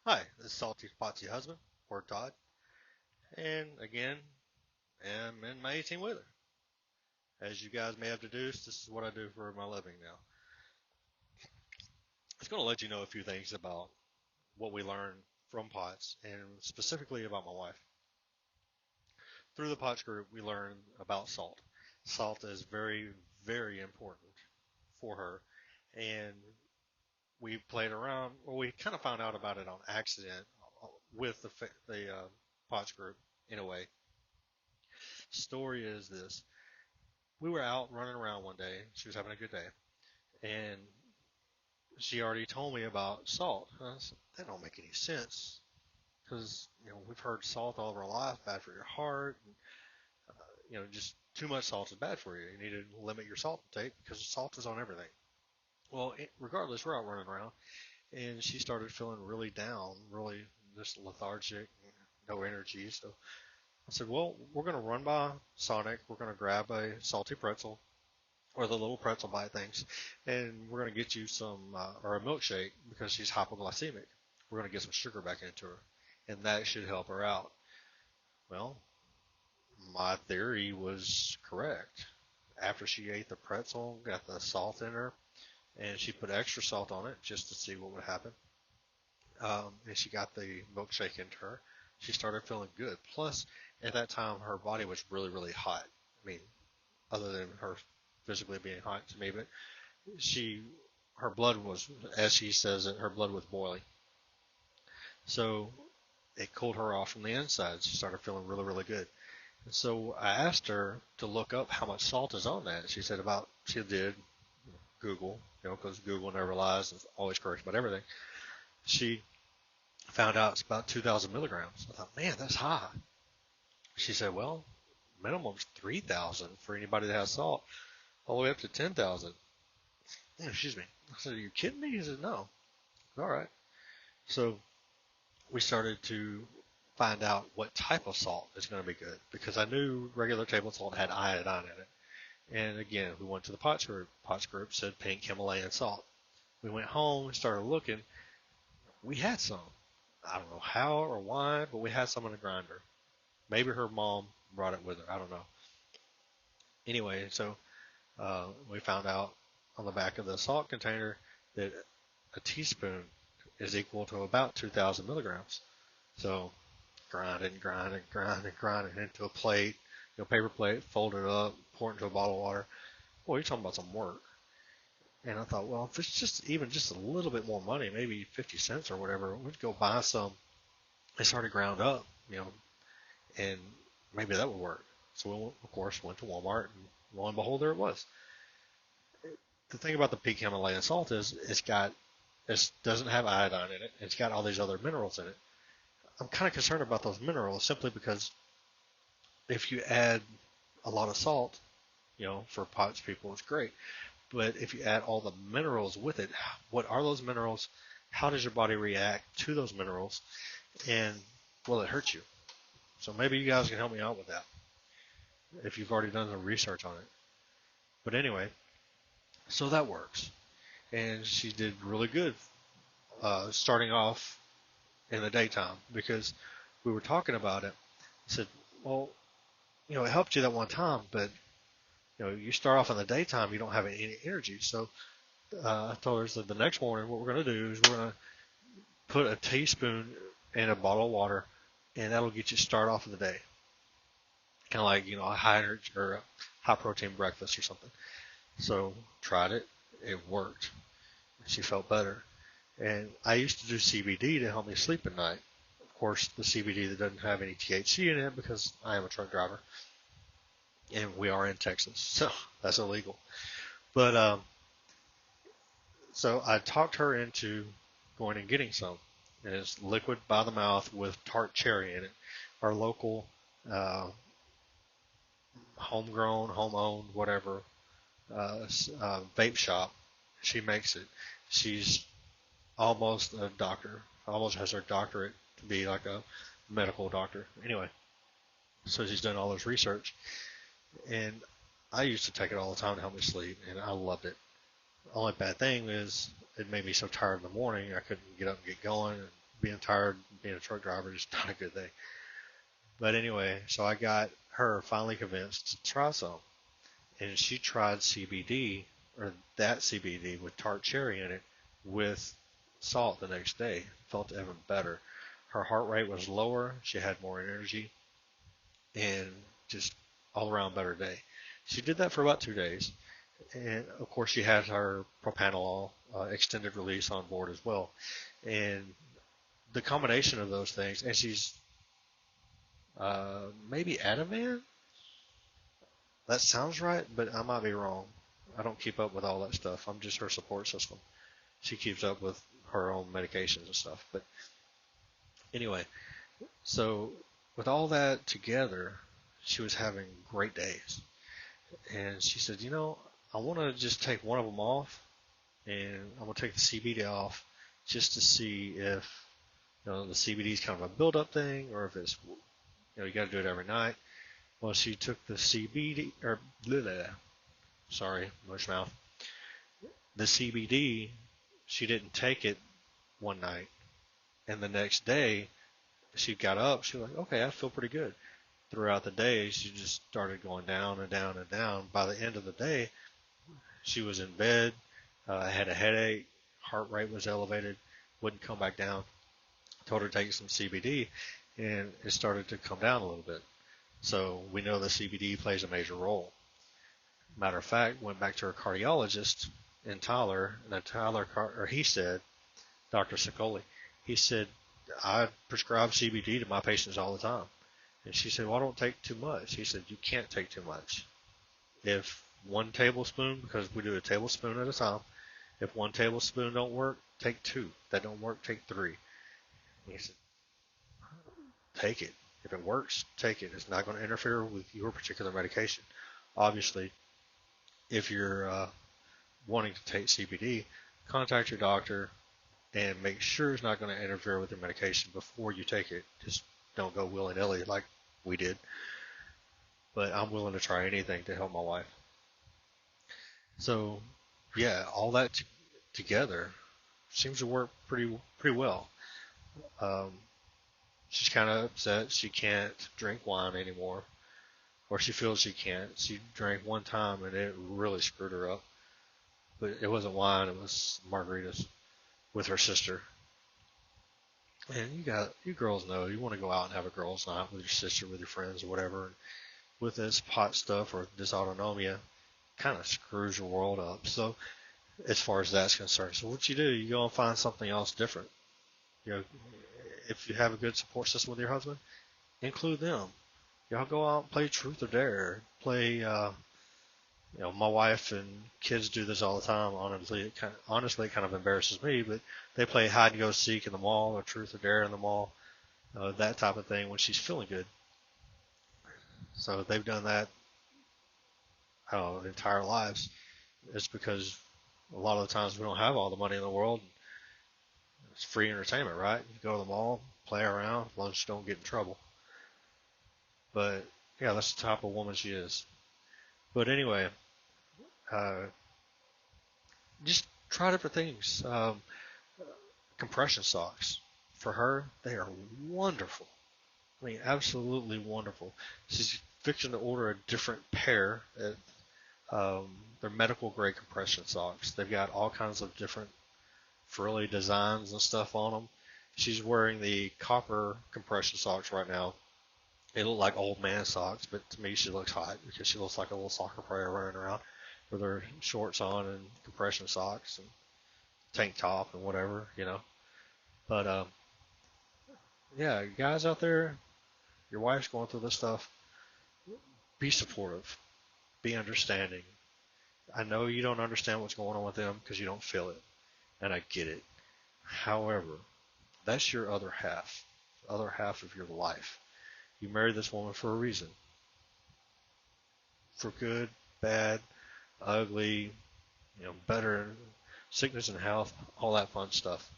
Hi, this is Salty Potsy husband, or Todd, and again, am in my 18 wheeler. As you guys may have deduced, this is what I do for my living now. It's going to let you know a few things about what we learn from POTS, and specifically about my wife. Through the POTS group, we learn about salt. Salt is very, very important for her, and we played around, well, we kind of found out about it on accident with the POTS group in a way. Story is this: we were out running around one day. She was having a good day, and she already told me about salt. I said, that don't make any sense because we've heard salt all of our life, bad for your heart. And, just too much salt is bad for you. You need to limit your salt intake because salt is on everything. Well, regardless, we're out running around, and she started feeling really down, really just lethargic, no energy. So I said, well, we're going to run by Sonic. We're going to grab a salty pretzel or the little pretzel bite things, and we're going to get you some or a milkshake because she's hypoglycemic. We're going to get some sugar back into her, and that should help her out. Well, my theory was correct. After she ate the pretzel, got the salt in her, and she put extra salt on it just to see what would happen, and she got the milkshake into her, she started feeling good. Plus, at that time, her body was really, really hot. I mean, other than her physically being hot to me, but she her blood was, as she says it, her blood was boiling. So it cooled her off from the inside. She started feeling really, really good. And so I asked her to look up how much salt is on that. She said about, she did Google, because Google never lies and always correct about everything. She found out it's about 2,000 milligrams. I thought, man, that's high. She said, well, minimum's 3,000 for anybody that has salt, all the way up to 10,000. Excuse me. I said, are you kidding me? He said, no. All right. So we started to find out what type of salt is going to be good because I knew regular table salt had iodine in it. And again, we went to the POTS group. POTS group said pink Himalayan salt. We went home and started looking. We had some. I don't know how or why, but we had some in a grinder. Maybe her mom brought it with her. I don't know. Anyway, so we found out on the back of the salt container that a teaspoon is equal to about 2,000 milligrams. So grind and grind and grind and grind it into a plate, paper plate, fold it up, pour it into a bottle of water. Boy, you're talking about some work. And I thought, well, if it's just even just a little bit more money, maybe 50 cents or whatever, we'd go buy some. It's already ground up, and maybe that would work. So we, of course, went to Walmart, and lo and behold, there it was. The thing about the pink Himalayan salt is it doesn't have iodine in it. It's got all these other minerals in it. I'm kind of concerned about those minerals simply because if you add a lot of salt, for POTS people, it's great. But if you add all the minerals with it, what are those minerals? How does your body react to those minerals? And will it hurt you? So maybe you guys can help me out with that if you've already done some research on it. But anyway, so that works. And she did really good starting off in the daytime because we were talking about it. I said, well, it helped you that one time, but you start off in the daytime, you don't have any energy. So I told her, so the next morning, what we're going to do is we're going to put a teaspoon in a bottle of water, and that'll get you started off of the day. Kind of like, a high energy or a high protein breakfast or something. So tried it. It worked. She felt better. And I used to do CBD to help me sleep at night. Of course, the CBD that doesn't have any THC in it because I am a truck driver. And we are in Texas, so that's illegal. But so I talked her into going and getting some. And it's liquid by the mouth with tart cherry in it. Our local homegrown, home-owned, whatever vape shop. She makes it. She's almost a doctor. Almost has her doctorate to be like a medical doctor. Anyway, so she's done all this research, and I used to take it all the time to help me sleep, and I loved it. The only bad thing is it made me so tired in the morning I couldn't get up and get going. And being tired, being a truck driver is not a good thing. But anyway, so I got her finally convinced to try some. And she tried CBD, or that CBD with tart cherry in it, with salt the next day. Felt even better. Her heart rate was lower. She had more energy, and just all around better day. She did that for about 2 days. And of course, she had her Propanolol extended release on board as well. And the combination of those things, and she's maybe Ativan? That sounds right, but I might be wrong. I don't keep up with all that stuff. I'm just her support system. She keeps up with her own medications and stuff. But anyway, so with all that together, she was having great days. And she said, I want to just take one of them off, and I'm going to take the CBD off just to see if, the CBD is kind of a build-up thing, or if it's, you got to do it every night. Well, she took the CBD, or blah, blah, blah. Sorry, mush mouth. The CBD, she didn't take it one night, and the next day she got up. She was like, okay, I feel pretty good. Throughout the day, she just started going down and down and down. By the end of the day, she was in bed, had a headache, heart rate was elevated, wouldn't come back down. Told her to take some CBD, and it started to come down a little bit. So we know the CBD plays a major role. Matter of fact, went back to her cardiologist in Tyler, and he said, Dr. Sicoli, he said, I prescribe CBD to my patients all the time. And she said, well, I don't take too much. He said, you can't take too much. If 1 tablespoon, because we do a tablespoon at a time, if 1 tablespoon don't work, take 2. That don't work, take 3. And he said, take it. If it works, take it. It's not going to interfere with your particular medication. Obviously, if you're wanting to take CBD, contact your doctor and make sure it's not going to interfere with your medication before you take it. Just don't go willy-nilly like we did. But I'm willing to try anything to help my wife. So, yeah, all that together seems to work pretty well. She's kind of upset she can't drink wine anymore, or she feels she can't. She drank one time and it really screwed her up. But it wasn't wine, it was margaritas with her sister. And you girls know, you want to go out and have a girls' night with your sister, with your friends, or whatever. And with this pot stuff or dysautonomia, kind of screws your world up. So as far as that's concerned, so what you do, you go and find something else different. If you have a good support system with your husband, include them. Y'all go out and play truth or dare. Play, my wife and kids do this all the time. Honestly, it kind of embarrasses me, but they play hide and go seek in the mall or truth or dare in the mall, that type of thing when she's feeling good. So they've done that, I don't know, their entire lives. It's because a lot of the times we don't have all the money in the world. It's free entertainment, right? You go to the mall, play around, as long as you don't get in trouble. But yeah, that's the type of woman she is. But anyway, just try different things. Compression socks. For her, they are wonderful. I mean, absolutely wonderful. She's fixing to order a different pair. They're medical grade compression socks. They've got all kinds of different frilly designs and stuff on them. She's wearing the copper compression socks right now. They look like old man socks, but to me she looks hot because she looks like a little soccer player running around with her shorts on and compression socks and tank top and whatever, But yeah, guys out there, your wife's going through this stuff. Be supportive. Be understanding. I know you don't understand what's going on with them because you don't feel it, and I get it. However, that's your other half of your life. You married this woman for a reason. For good, bad, ugly, better, sickness and health, all that fun stuff.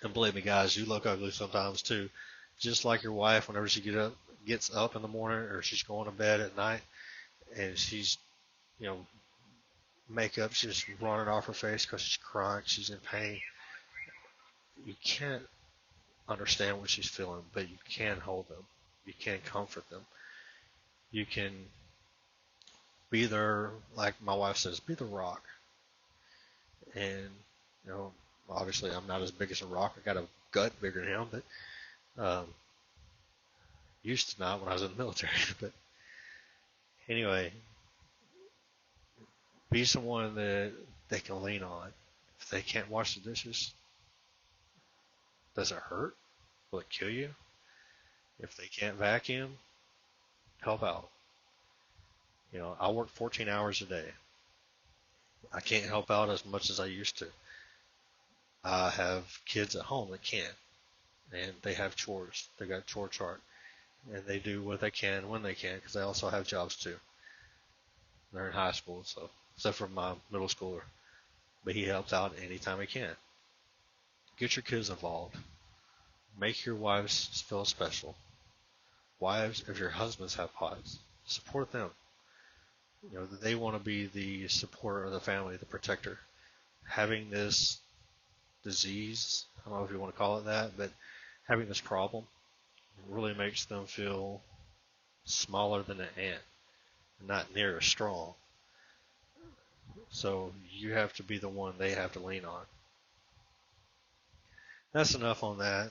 And believe me, guys, you look ugly sometimes too. Just like your wife, whenever she gets up in the morning or she's going to bed at night, and she's, makeup, she's running off her face because she's crying, she's in pain. You can't understand what she's feeling, but you can hold them. You can comfort them. You can be there, like my wife says, be the rock. And, obviously I'm not as big as a rock. I got a gut bigger than him, but used to not when I was in the military. But anyway, be someone that they can lean on. If they can't wash the dishes, does it hurt? Will it kill you? If they can't vacuum, help out. I work 14 hours a day. I can't help out as much as I used to. I have kids at home that can, and they have chores. They got a chore chart, and they do what they can when they can, because they also have jobs too. They're in high school, so except for my middle schooler, but he helps out anytime he can. Get your kids involved. Make your wives feel special. Wives, if your husbands have POTS, support them. They want to be the supporter of the family, the protector. Having this disease, I don't know if you want to call it that, but having this problem really makes them feel smaller than an ant, not near as strong. So you have to be the one they have to lean on. That's enough on that.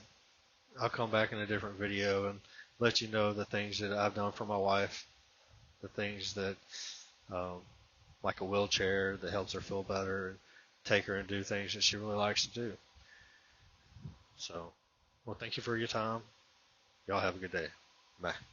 I'll come back in a different video and let you know the things that I've done for my wife, the things that, like a wheelchair that helps her feel better, and take her and do things that she really likes to do. So, well, thank you for your time. Y'all have a good day. Bye.